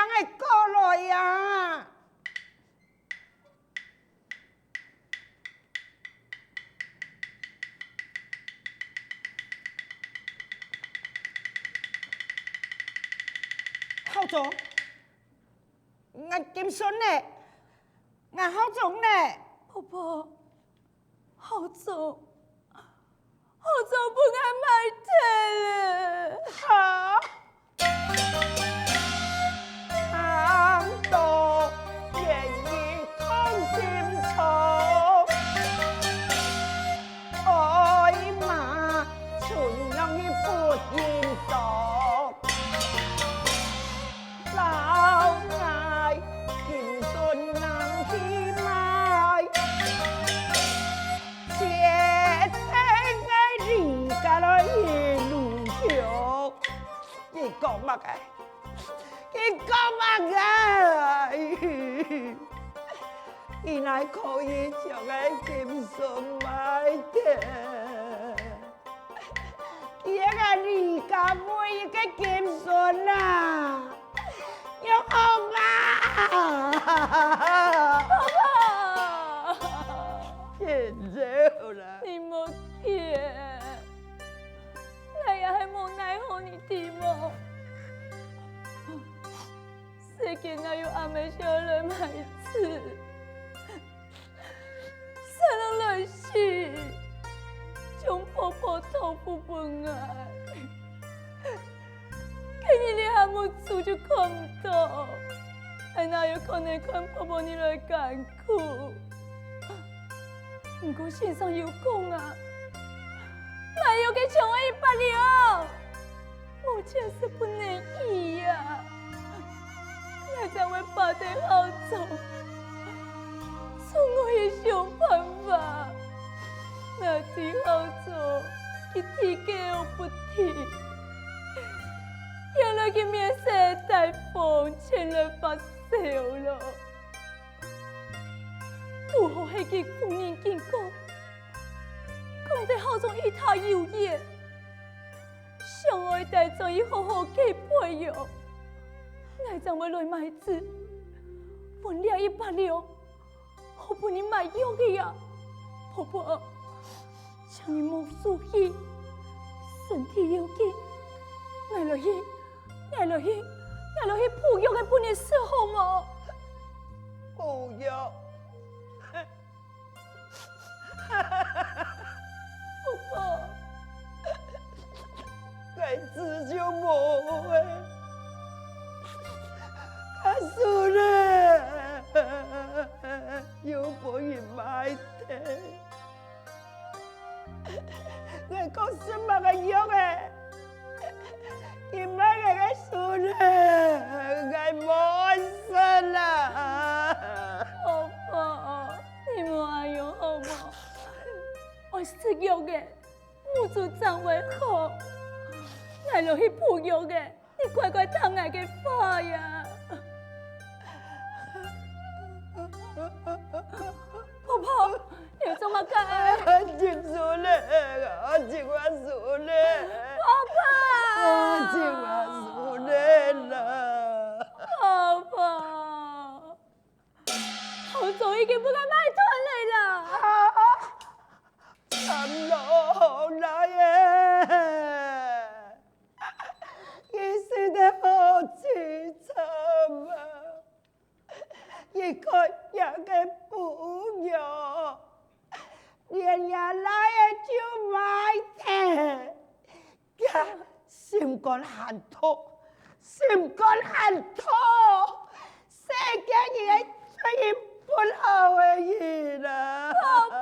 的过来呀！校长，我金孙呢？我校长呢？婆婆，校长不爱买铁了。好，常多愿意同心操，爱马纯良的不言道，老爱金孙能去买，且听我离家来一路桥，你讲乜嘅？你讲乜嘅？原来可以将个金孙买的，一个离家买一个金孙啊！有好吗？婆婆，天走了。你莫去，我也还无奈何你的么？世间哪有阿妹小人孩子？谁能来世将婆婆托付本爱？今日你还没做就看不到，还哪有可能看婆婆你来艰苦？不过先生有讲啊，哪有给像我100两，目前是不能移呀。我才会把得好走，总我也想办法。那天好走，一提给我不提。原来佢面色大风，前来发烧了。拄好迄个妇人经过，讲得好像与他有缘，想爱带着伊好好给培养。我怎么来买子？分了100两，好不你买药的呀，婆婆，请你莫输气，身体有紧，我落去补药的不你伺候吗？不要，婆婆，该自就无诶，他输了，又不愿买的，我讲什么个药诶？你买个输了，我没事了。婆婆，你莫安样好吗？我食药的，母子长为好。我落去补药的，你乖乖听我的话呀。婆婆，你做乜干？我真输了，我真我输了。婆婆，我真我输了啦。婆婆，好早已经不敢买团来啦。惨了来耶！你死得好凄惨啊！一个样的朋友，连夜来的就买的，呀，心肝寒透，心肝寒透，世间也最不好的伊啦。婆婆，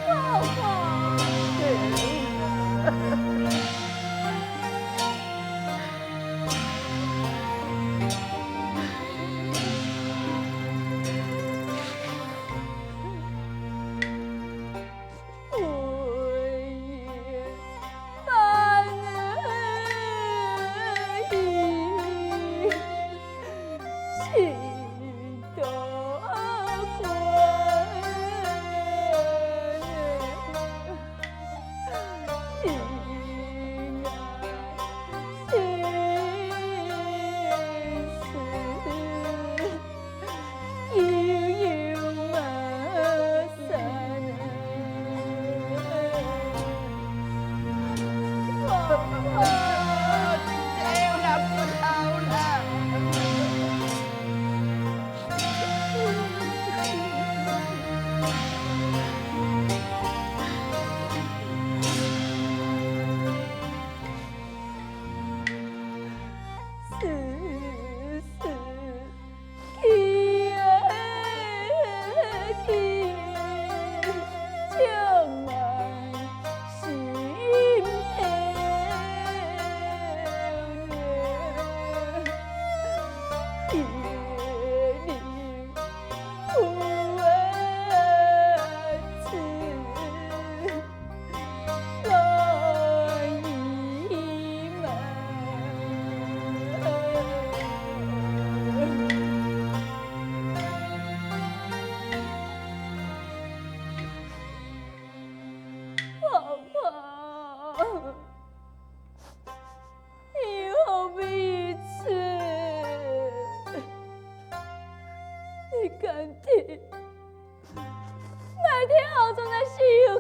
婆婆。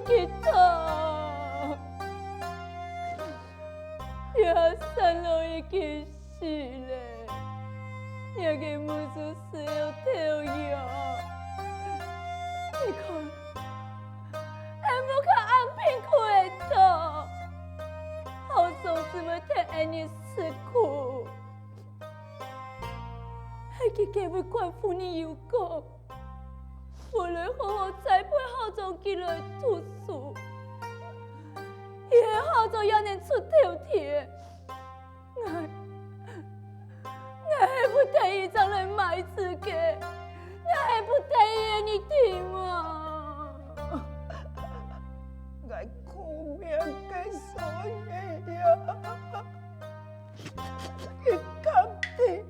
给他，呀，三老已经死了，那个母子是要跳药，你看，俺不看安平苦的头，好总怎么替俺你吃苦？还给各位官府你有讲。我来好好栽培好种进来读书，以后好种也能出头天。我还不得已将来买自己，我还不得已你听吗？我苦命嘅所以呀，佢今天，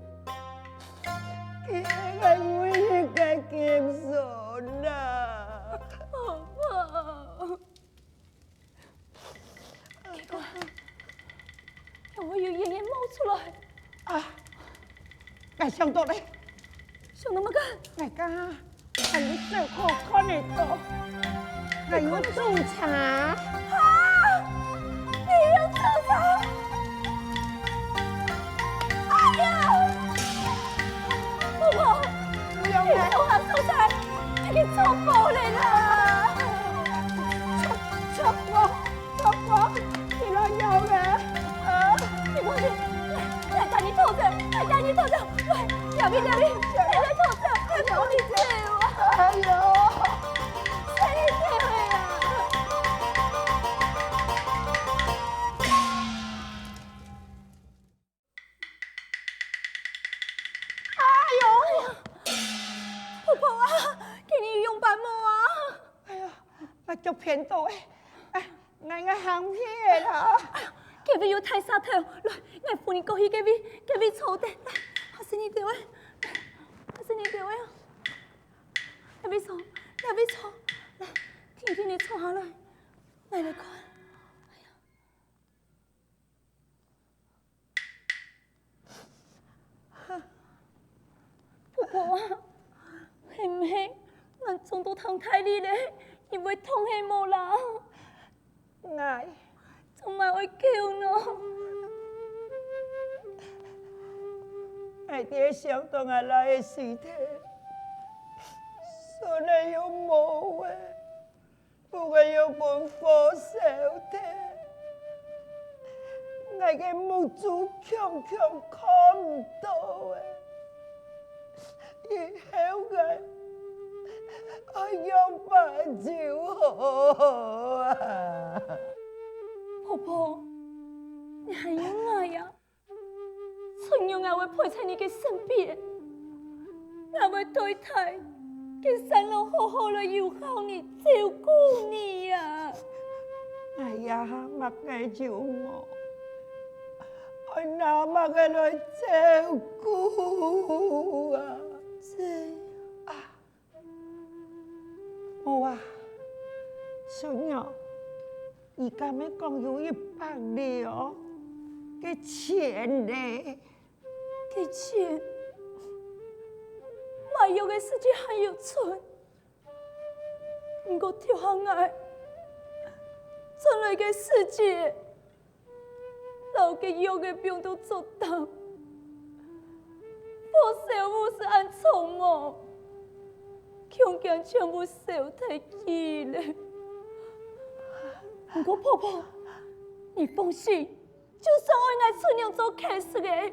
佢係每一個堅守啦。婆婆，结果让我有眼眼冒出来，啊，我想到咧，想那么干？大家係你最好看得到，我要做茶。啊！你要做啥？哎呀！婆婆，你做下做菜，你给做饱了啦！错過，你老有嘅。啊！你放心，来带你偷着，来带你偷着，来，两边，来偷着，来偷你这我，哎呦！谁这位啊？婆婆啊，给你用板木啊！哎呀，我足偏到诶，哎，我行偏啦。隔壁有太沙头，来，我扶你过去隔壁坐的，来，阿是你对位，阿是你对位啊！那边坐，来，天天你坐下来，来看。婆婆啊，係唔係？我撞到堂太你咧，因為痛係冇啦，我仲咪會叫我。係啲想到我來嘅事體，所以有冇嘅，不過有本火燒的，我嘅目珠強看唔到嘅。以後我要把酒好啊！婆婆，你還有我呀？春陽我會陪在你嘅身邊，我會對待嘅三老好好地友好你，照顧你呀。哎呀，乜嘅酒我，我哪乜嘅來照顧啊？冇啊，孫女，而家咪講有100兩嘅錢咧，嘅錢，買藥嘅時間還有存，不過跳下來，將來嘅世界，老嘅藥嘅病都做到，我小母是按從我。強強全部燒太記了。不過婆婆，你放心，就算我愛春娘做客事嘅，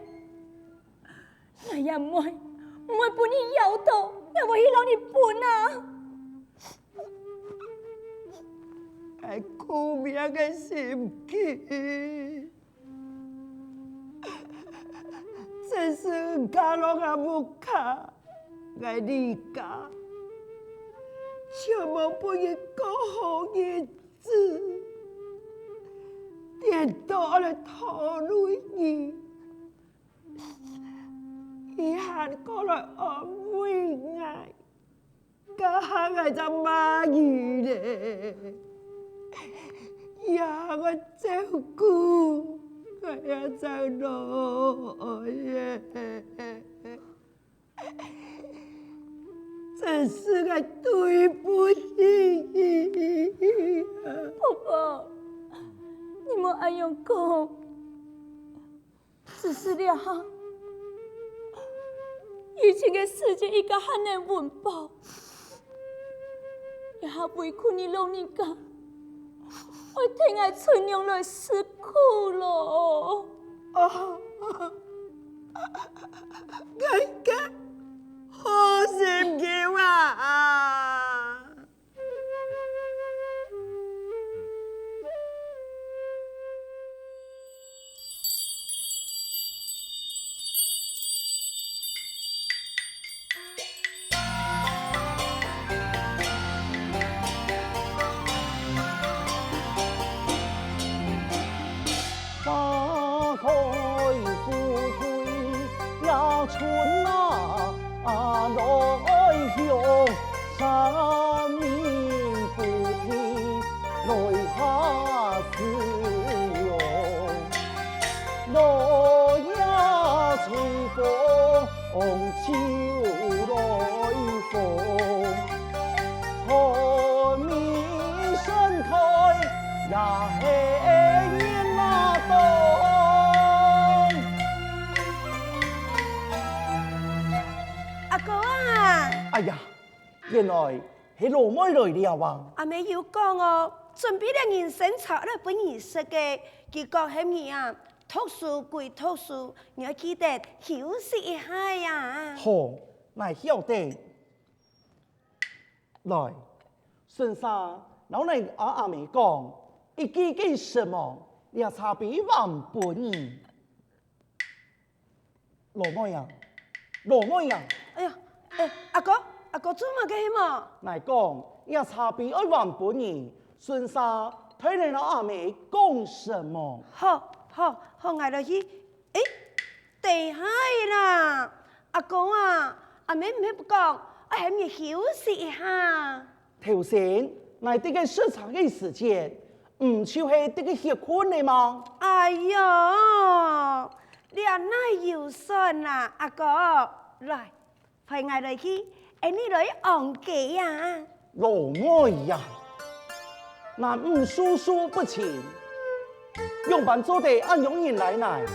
我也唔會把你咬到，也會讓你笨啊！係苦命嘅心機，真是家落也無卡，愛離家。卻無不一個好日子，顛倒了拖累伊，伊還過來安慰我，家下我就罵伊咧，呀我照顧，我也就落耶。真是个对不起。莫安样讲，只是了哈。以前的世界伊个很难温饱，也还委屈你老人家，我听爱春娘来吃苦咯。更加好心叫啊！花开富贵呀春啊，来向山明不停来下自由，我呀吹风秋来风，寒梅盛开呀黑年那冬。阿哥啊，哎呀，原來係羅妹來了啊！阿妹有講哦，準備了人生草了本兒識嘅，結果係你啊，讀書歸讀書，你要記得休息一下呀。好，嚟曉得。來，孫生，老嚟阿妹講，一句句什麼，也差別萬本兒。羅妹啊，羅妹啊！哎呀，阿哥做乜嘅嘛？嚟講，也差別一萬本兒。孫生，睇你老阿妹講什麼？好，我落去。地下啦，阿哥啊，阿妹唔係不講，我係要休息一下。頭先，嚟啲嘅市場嘅時間，唔就係啲嘅歇困嚟嘛？哎呦，你阿奶要信啦，阿哥，來，陪我落去，你來昂記啊！羅妹呀，嗱唔舒舒不前，用辦做地按用人來嚟，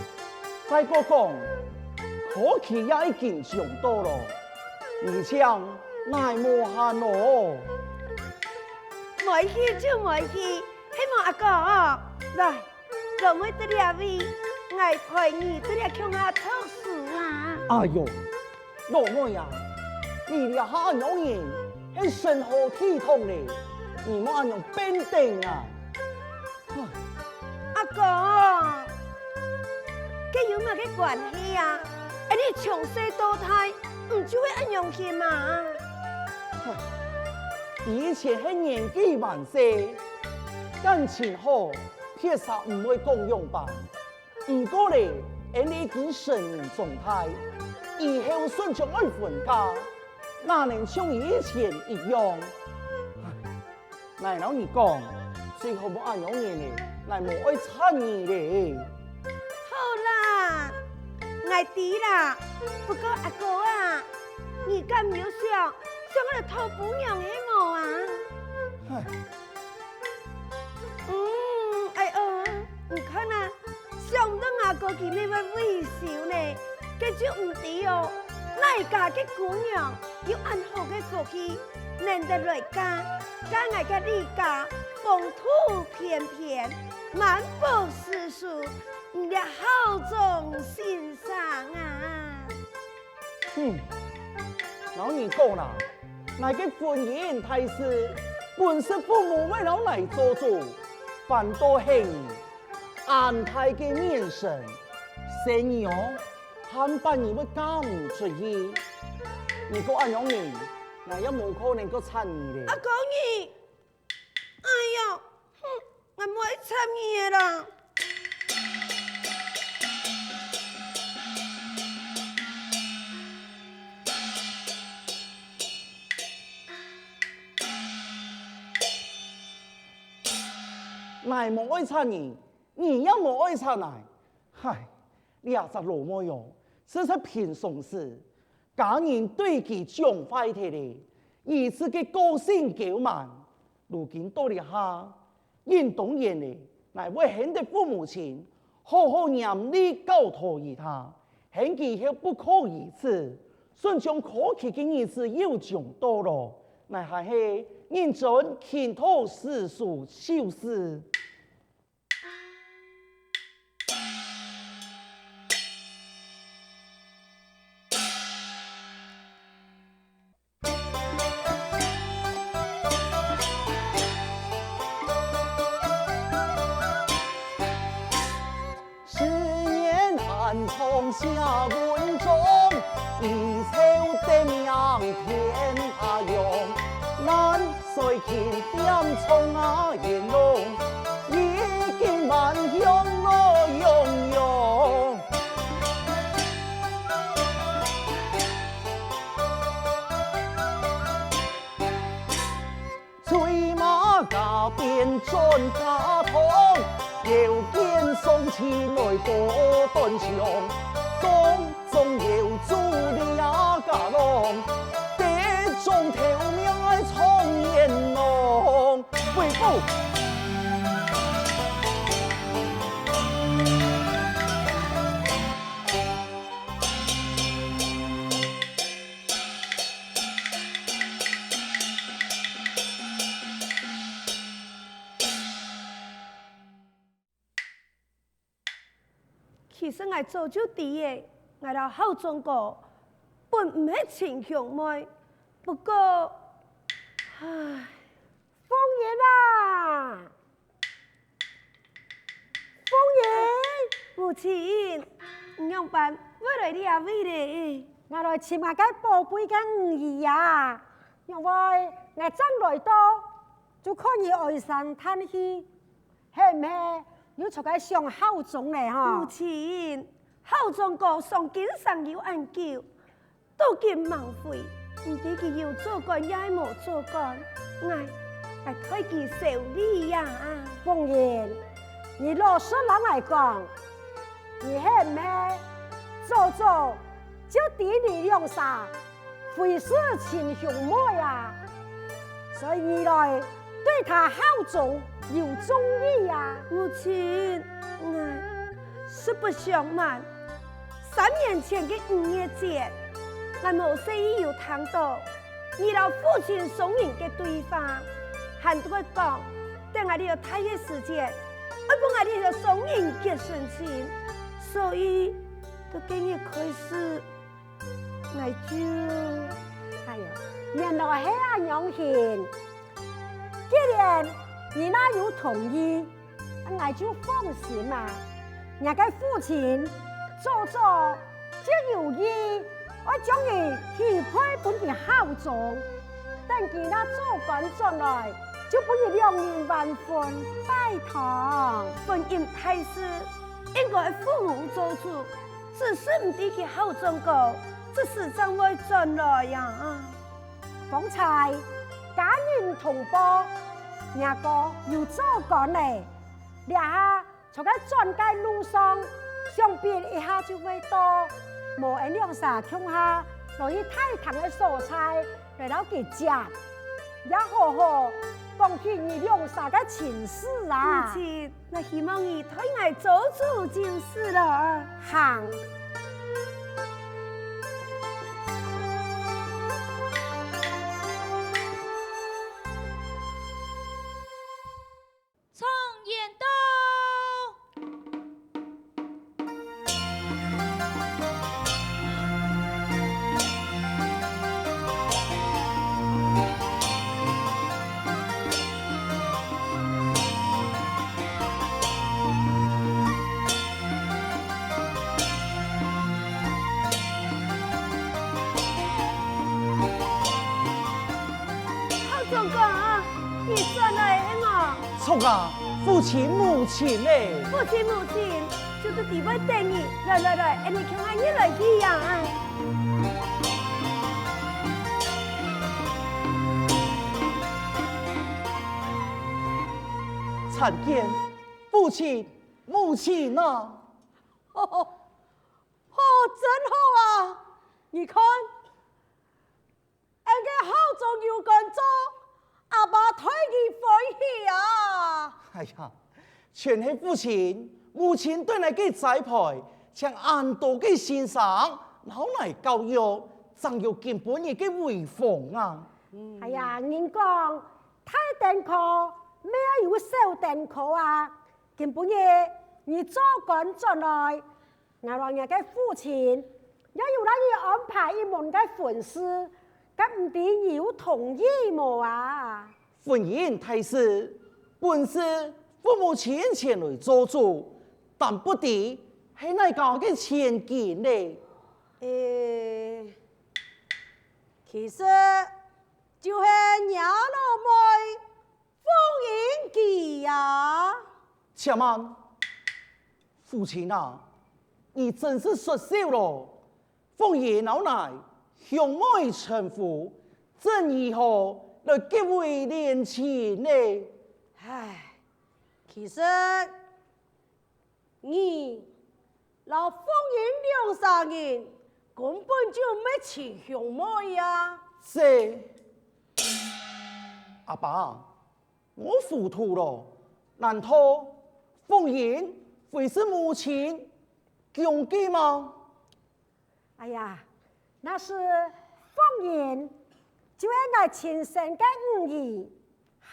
再個講，可期也已經上多咯，而且乃無限咯。冇去就冇去，希望阿哥來，做妹得了位，我陪你得了鄉下讀書啊！哎呦，羅妹呀，你哋下按用人係神何體統咧，你冇按用變定啊！阿哥，佢有乜嘅關係啊？你從細到大唔就會按用佢嘛？以前係年紀還細，感情好，鐵實唔會共用吧。唔過咧，你已經成年狀態，以後順從愛分家，哪能像以前一樣？嚟老你講，最後冇按用嘢咧，嚟冇愛參與咧。好啦，我知啦。不過阿哥啊，你咁渺小，像我哋偷姑娘係冇啊？唉，唔看啊，想唔到阿哥佢呢位微笑呢，佢就唔知哦。哪家嘅姑娘要按好嘅福氣，難得來家，家我嘅呢家風土翩翩，滿布詩書，你嘅好中欣賞啊！老你講啦，那個婚姻大事，本是父母為老來做主，反倒係安排嘅面神，生意哦，慳半年會加唔出去。如果按樣你，我也冇可能夠參與咧。阿哥你，哎呀，我唔會參與啦。乃冇愛參與，你也冇愛參來，唉，你也是羅妹喲，這是平常事。假人對其講壞體咧，以此嘅個性傲慢，如今到了下，運動員咧，乃为hen的父母亲，好好严厉教导于他，hen其后不可一次，顺将可气的日子又将到了，乃还是认真勤托世俗修事。从下文中，一朝得名天下用。咱虽勤点从颜容，已经万乡乐融融。催马加鞭转加痛。又见送亲来多断肠，当中又做了家郎，得中头命爱闯烟浪，为父。其实我早就知嘅，我到后中国本唔係情兄妹，不過，唉，鳳爺啊，鳳爺，母親，唔用辦，我來你阿位咧，我來尋下個寶貝嘅兒啊，因為我爭來到，就可以愛上嘆氣，係唔係？要出個上孝宗嚟哈！母親，孝宗哥上經常有恩救，都見忙費，唔知佢要做官也冇做官，我推佢受理呀！鳳爺，你老實人嚟講，你係唔係做做就地理用啥，非是親兄妹呀？所以你來對他孝宗。有中意呀，母親，我實不相瞞，3年前嘅5月節，我無細意有聽到你老父親送人嘅對話，喊佢講，等我哋要太嘅時間，我幫我哋要送人結順親，所以都今日開始，我就，哎呀，原來係阿娘獻，既然你那有同意，我就放心嘛。人家父親做做就有意，我將你許配本嘅孝宗，等佢那做官轉來，就不以兩人完婚拜堂。婚姻大事應該父母做主，只是唔知佢孝宗個，這時怎會轉來呀？方才家人同胞。伢個要做官嘞，倆下從個轉街路上，上邊一下就會到，無人兩啥鄉下，落去太堂的蔬菜來到佢家，也好好講起你兩啥個情事啊！母親，我希望你推我做主就是了。行。错啊，父親母親嘞！父親母親，就是地位等你，來，你看看你來去呀！參見父親母親呐！真好啊！你看，俺個孝宗有工作。阿爸推佢歡喜啊！哎呀，全系父亲、母亲对你嘅栽培，像安多嘅先生，然后嚟教育，真有根本嘅嘅威风啊！哎呀，人講大電課咩有小電課啊？根本嘢你做緊進來，我話人嘅父親也要拉你安排一門嘅婚事，咁唔知要同意冇啊？婚姻大事，本是父母親前來做主，但不敵係你講嘅前見呢。其實就係娘老妹封印記呀。且慢，父親啊，你真是說笑咯！奉爺老奶向妹臣服，真如何來結為連親呢？唉，其實你老封印2、3年，根本就沒親兄妹呀。是阿爸，我糊塗了。難道奉爺會是母親強記嗎？哎呀，那是封印，就係我親生嘅母兒，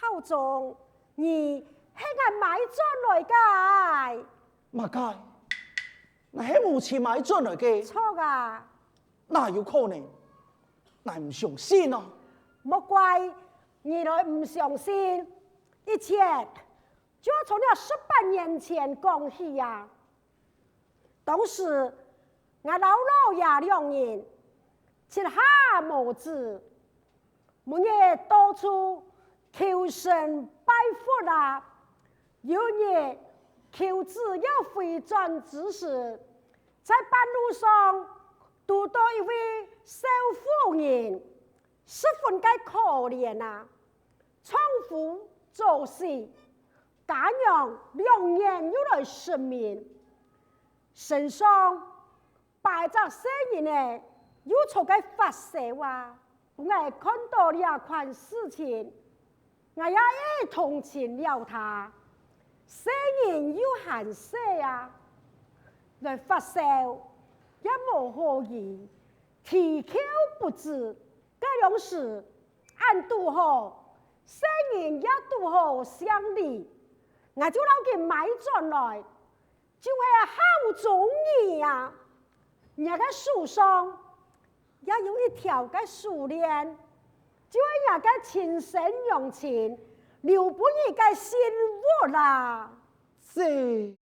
後中你係我買轉來嘅。乜解？那係母親買轉來嘅，錯啊！哪有可能？那唔相信啊！莫怪你來唔相信，一切就要從了18年前講起呀。當時我老爺2人膝下無子，每日到處求神拜佛啊，有日求子要回轉之時，在半路上遇到一位少婦人，十分嘅可憐啊！丈夫早死，家娘2年又來失眠，身上擺着些人呢，又出嘅發誓話，我看到了款事情，我也同情了他。些人又喊些啊，來發誓也無可疑，啼口不止。這樣時，俺拄好，些人也拄好相離，我就攞佢買轉來，就係好中意啊！人家樹上也有一條嘅樹鏈，就係人家親生用錢留不一嘅信物啦。是。